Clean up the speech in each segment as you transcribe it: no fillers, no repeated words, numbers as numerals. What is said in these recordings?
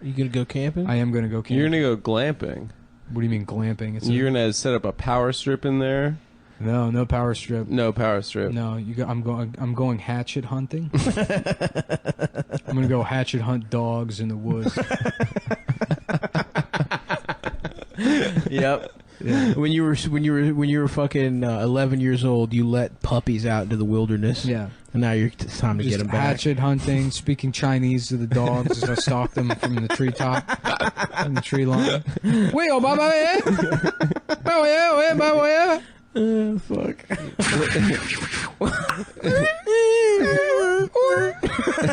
Are you gonna go camping? I am gonna go camping. You're gonna go glamping. What do you mean glamping? You're gonna set up a power strip in there. No power strip. No power strip. No, I'm going hatchet hunting. I'm gonna go hatchet hunt dogs in the woods. Yep. Yeah. When you were fucking 11 years old, you let puppies out into the wilderness. Yeah. And now it's time to Just get them back. hatchet hunting, speaking Chinese to the dogs as I stalk them from the treetop, from the tree line. Wait, oh, baba, yeah? Oh, yeah, baba, yeah? Fuck.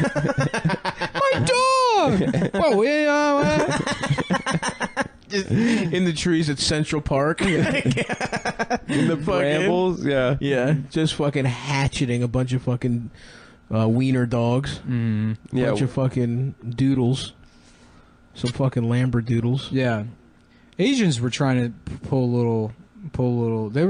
My dog! Oh, yeah, Just in the trees at Central Park. In the brambles, yeah. Yeah, just fucking hatcheting a bunch of fucking wiener dogs. Yeah. Bunch of fucking doodles. Some fucking Lamberdoodles. Yeah. Asians were trying to pull a little.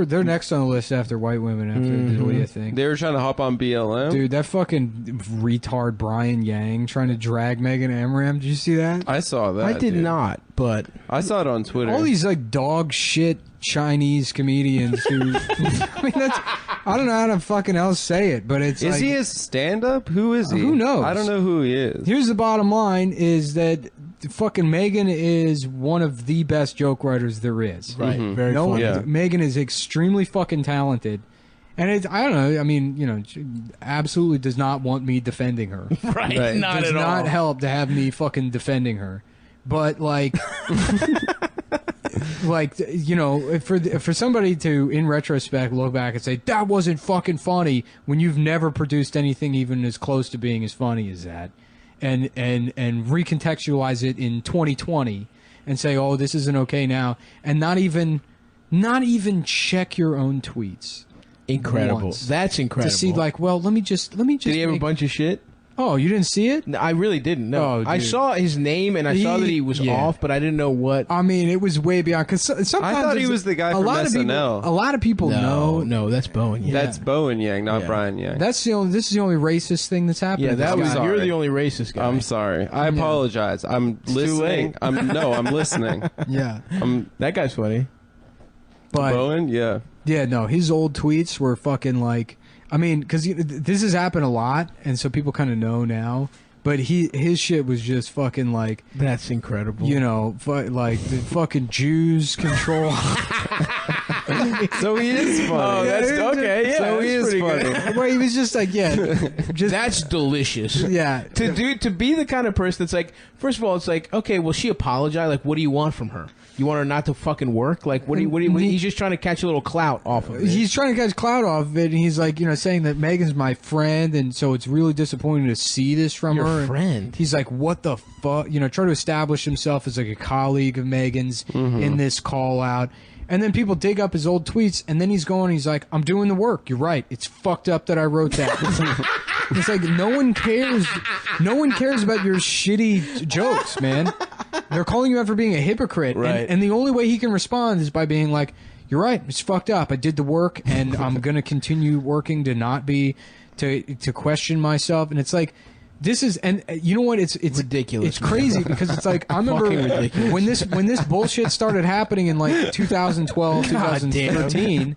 They're next on the list after white women after the Aaliyah thing. They were trying to hop on BLM. Dude, that fucking retard Brian Yang trying to drag Megan Amram. Did you see that? I saw that. I did not, but I saw it on Twitter. All these like dog shit Chinese comedians who I mean I don't know how to fucking else say it, but it's Is like, he a stand-up? Who is he? Who knows? I don't know who he is. Here's the bottom line is that fucking Megan is one of the best joke writers there is. right, very No funny. one, Yeah. Megan is extremely fucking talented. And it's, I don't know, I mean, you know, she absolutely does not want me defending her. Right, Right. not Does at not all. help to have me fucking defending her. But like like, you know, for somebody to in retrospect look back and say that wasn't fucking funny when you've never produced anything even as close to being as funny as that, and recontextualize it in 2020 and say, oh, this isn't okay now, and not even check your own tweets. Incredible. Once. That's incredible. To see, like, well, let me just. Did he have a bunch of shit? Oh, you didn't see it? No, I really didn't. No, Oh, I dude. saw his name and I saw that he was Yeah. off, but I didn't know what. I mean, it was way beyond. Because sometimes I thought he was the guy a from lot of people, SNL. a lot of people know. no, that's Bowen. Yeah, That's Bowen Yang, not Yeah. Brian Yang. This is the only racist thing that's happened. yeah, to that this was. guy. You're sorry. the only racist guy. I'm sorry. I apologize. I'm listening. late. I'm listening. Yeah, That guy's funny. but Bowen, yeah. yeah, no, his old tweets were fucking like. I mean, because this has happened a lot, and so people kind of know now. But his shit was just fucking like, That's incredible. you know, like the fucking Jews control. So he is funny. Oh, that's okay. Yeah, so he that's is pretty funny. good. Where he was just like, yeah, just That's delicious. yeah. To be the kind of person that's like, first of all, it's like, okay, well, she apologized. Like, what do you want from her? You want her not to fucking work? Like, what do you he's just trying to catch a little clout off of it. He's trying to catch clout off of it, and he's like, you know, saying that Megan's my friend, and so it's really disappointing to see this from Your her. friend. He's like, what the fuck? You know, try to establish himself as like a colleague of Megan's in this call out. And then people dig up his old tweets, and then he's like, I'm doing the work. You're right. It's fucked up that I wrote that. It's like no one cares. No one cares about your shitty jokes, man. They're calling you out for being a hypocrite. Right. And the only way he can respond is by being like, you're right. It's fucked up. I did the work, and I'm going to continue working to not be, to question myself. And it's like, this is, and you know what? It's ridiculous. It's crazy because it's like, I remember Fucking ridiculous. when this bullshit started happening in like 2012, 2013,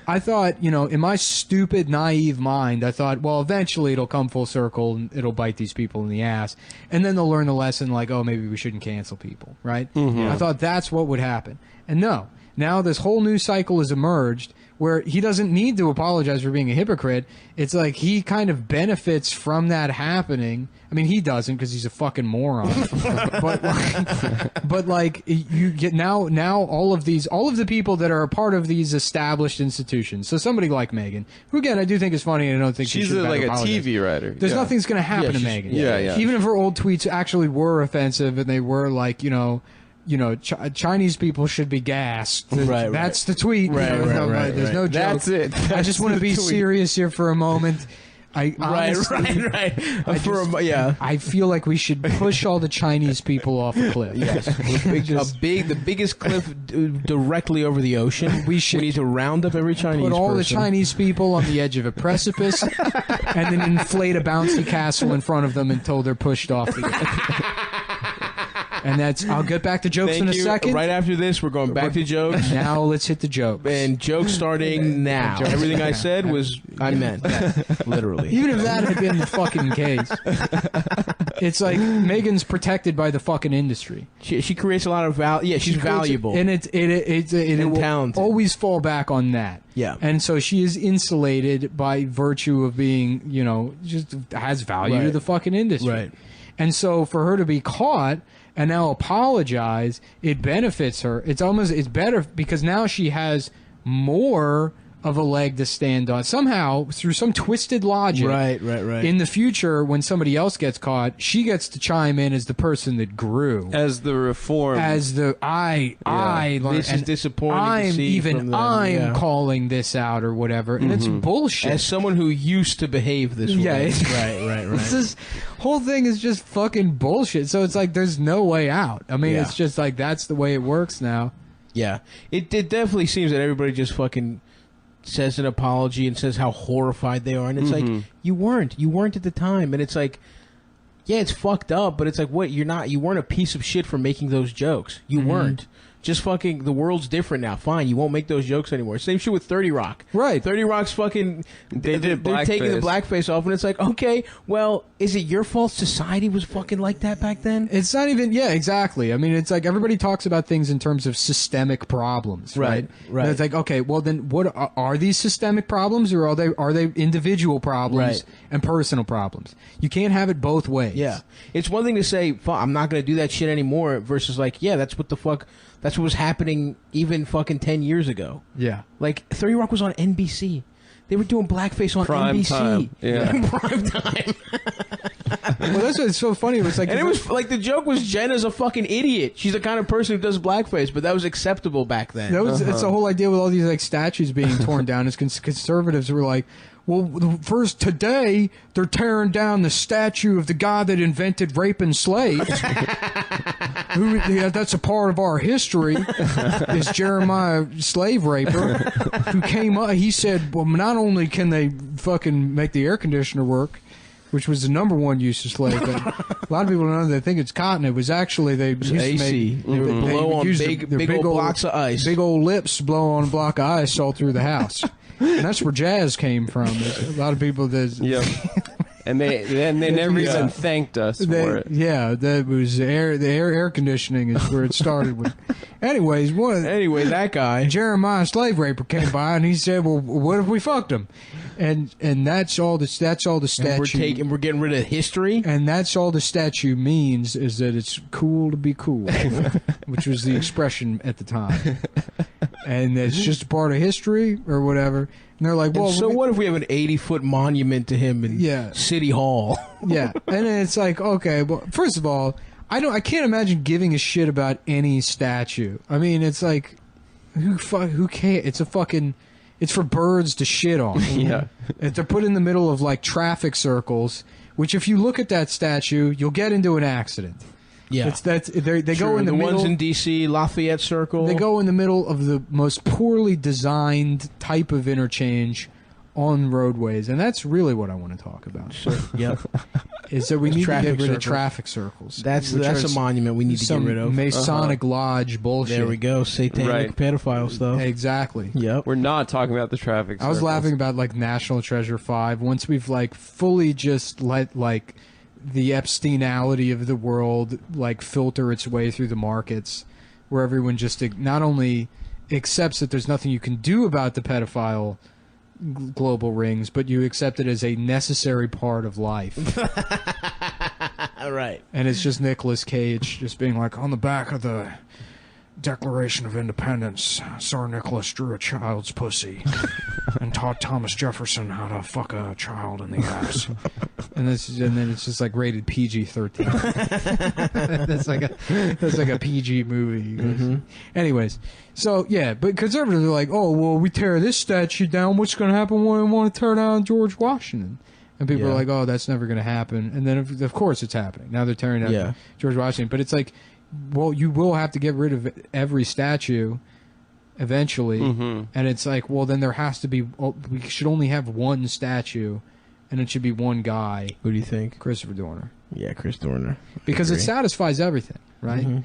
I thought, you know, in my stupid, naive mind, I thought, well, eventually it'll come full circle and it'll bite these people in the ass. And then they'll learn the lesson like, oh, maybe we shouldn't cancel people, right? I thought that's what would happen. And no. Now this whole new cycle has emerged where he doesn't need to apologize for being a hypocrite. It's like he kind of benefits from that happening. I mean, he doesn't because he's a fucking moron. but like you get now all of the people that are a part of these established institutions. So somebody like Megan, who again I do think is funny, and I don't think She's she should like a apologize. TV writer. There's nothing's going to happen Yeah, to she's- Megan. yeah. Even if her old tweets actually were offensive and they were like, you know, Chinese people should be gassed. Right, That's the tweet. Right, You know, right, There's right. no joke. That's it. I just want to be serious here for a moment. I Right. honestly, I feel like we should push all the Chinese people off a cliff. Yes, the biggest cliff directly over the ocean. We need to round up every Chinese Put all the person. Chinese people on the edge of a precipice, and then inflate a bouncy castle in front of them until they're pushed off the edge. And that's. I'll get back to jokes Thank in a you. second. Right after this, we're going back to jokes. Now let's hit the jokes. And jokes starting now. Jokes Everything I now. said was I meant that, literally. Even if that had been the fucking case, it's like Megan's protected by the fucking industry. She creates a lot of value. Yeah, she's valuable. and it will talented. always fall back on that. Yeah. And so she is insulated by virtue of being, just has value to Right. the fucking industry. Right. And so for her to be caught and now apologize, it benefits her. It's better because now she has more of a leg to stand on. Somehow, through some twisted logic, Right. in the future, when somebody else gets caught, she gets to chime in as the person that grew. As the reform. As the I learned, This is and disappointing to see from them, yeah. calling this out or whatever, and it's bullshit. As someone who used to behave this Yeah, way. it's- Right. This whole thing is just fucking bullshit. So it's like there's no way out. I mean, Yeah. it's just like that's the way it works now. Yeah. It definitely seems that everybody just fucking says an apology and says how horrified they are, and it's like you weren't at the time, and it's like, yeah, it's fucked up, but it's like, what, you weren't a piece of shit for making those jokes. You weren't. Just fucking, the world's different now. Fine, you won't make those jokes anymore. Same shit with 30 Rock. Right. 30 Rock's fucking, they're blackface. taking the blackface off, and it's like, okay, well, is it your fault society was fucking like that back then? It's not even, yeah, exactly. I mean, it's like everybody talks about things in terms of systemic problems, right? Right. And it's like, okay, well then, what are these systemic problems, or are they individual problems Right. and personal problems? You can't have it both ways. Yeah. It's one thing to say, I'm not going to do that shit anymore, versus like, yeah, that's what what was happening even fucking 10 years ago. Yeah. Like, 30 Rock was on NBC. They were doing blackface on Prime NBC. time. Yeah. Prime time. Well, that's what's so funny. It was like, And it was like, the joke was Jenna's a fucking idiot. She's the kind of person who does blackface, but that was acceptable back then. that was it's the whole idea with all these like statues being torn down. Is conservatives were like, well, first today they're tearing down the statue of the guy that invented raping slaves. That's a part of our history. Is Jeremiah slave raper who came up? He said, well, not only can they fucking make the air conditioner work, which was the number one use of slave. But a lot of people don't know. They think it's cotton. It was actually they used AC. to make. They would blow on use big old blocks of ice. Big old lips blow on a block of ice all through the house. And that's where jazz came from. There's a lot of people that. Yep. And they never even thanked us for it. Yeah, that was the air conditioning is where it started with. Anyways, Anyway, that guy. Jeremiah slave raper came by and he said, "Well, what if we fucked him?" And that's all the statue. We're getting rid of history. And that's all the statue means is that it's cool to be cool, which was the expression at the time. And it's just a part of history or whatever. And they're like, well, So what if we have an 80-foot monument to him in City Hall? yeah. And then it's like, okay, well, first of all, I can't imagine giving a shit about any statue. I mean, it's like, who cares? It's for birds to shit on. Yeah. If they're put in the middle of like traffic circles, which if you look at that statue, you'll get into an accident. Yeah. They go in the middle. ones in D.C., Lafayette Circle. They go in the middle of the most poorly designed type of interchange on roadways, and that's really what I want to talk about. Yep. Is that we need to get traffic rid of circles. traffic circles. That's which a are monument we need to get some rid of. Masonic lodge bullshit. There we go. Satanic Right. pedophile stuff. Exactly. Yep. We're not talking about the traffic I was circles. laughing about like National Treasure 5. Once we've like fully just let like the Epsteinality of the world like filter its way through the markets, where everyone just not only accepts that there's nothing you can do about the pedophile global rings, but you accept it as a necessary part of life. All right. And it's just Nicolas Cage just being like, on the back of the Declaration of Independence, Sir Nicholas drew a child's pussy and taught Thomas Jefferson how to fuck a child in the ass. And then it's just like rated PG-13. that's like a PG movie. Mm-hmm. Anyways, so yeah, but conservatives are like, oh well, we tear this statue down. What's going to happen when we want to tear down George Washington? And people are like, oh, that's never going to happen. And then of course it's happening. Now they're tearing down George Washington. But it's like, well, you will have to get rid of every statue eventually. Mm-hmm. And it's like, well, then there has to be, we should only have one statue, and it should be one guy, Who do you think? Christopher Dorner. Yeah, Chris Dorner. Because it Agree. satisfies everything. right? Mhm.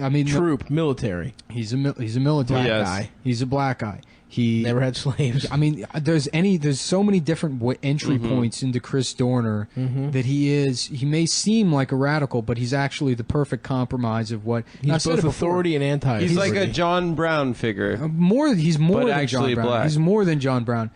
I mean, Troop, military. he's a military Black Yes. guy. He's a black guy. He Never had slaves. I mean, there's so many different entry points into Chris Dorner that he may seem like a radical, but he's actually the perfect compromise of what He's both authority and anti. He's like a John Brown figure. He's more But than actually John Brown. black. He's more than John Brown.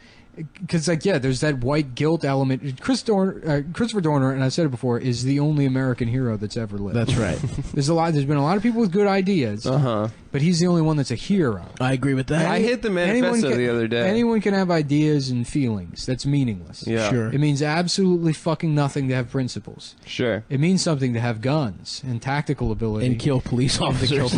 Because there's that white guilt element. Christopher Dorner, and I said it before, is the only American hero that's ever lived. That's right. There's been a lot of people with good ideas, but he's the only one that's a hero. I agree with that. I hit the manifesto the other day. Anyone can have ideas and feelings. That's meaningless. Yeah. Sure. It means absolutely fucking nothing to have principles. Sure. It means something to have guns and tactical ability And kill police officers.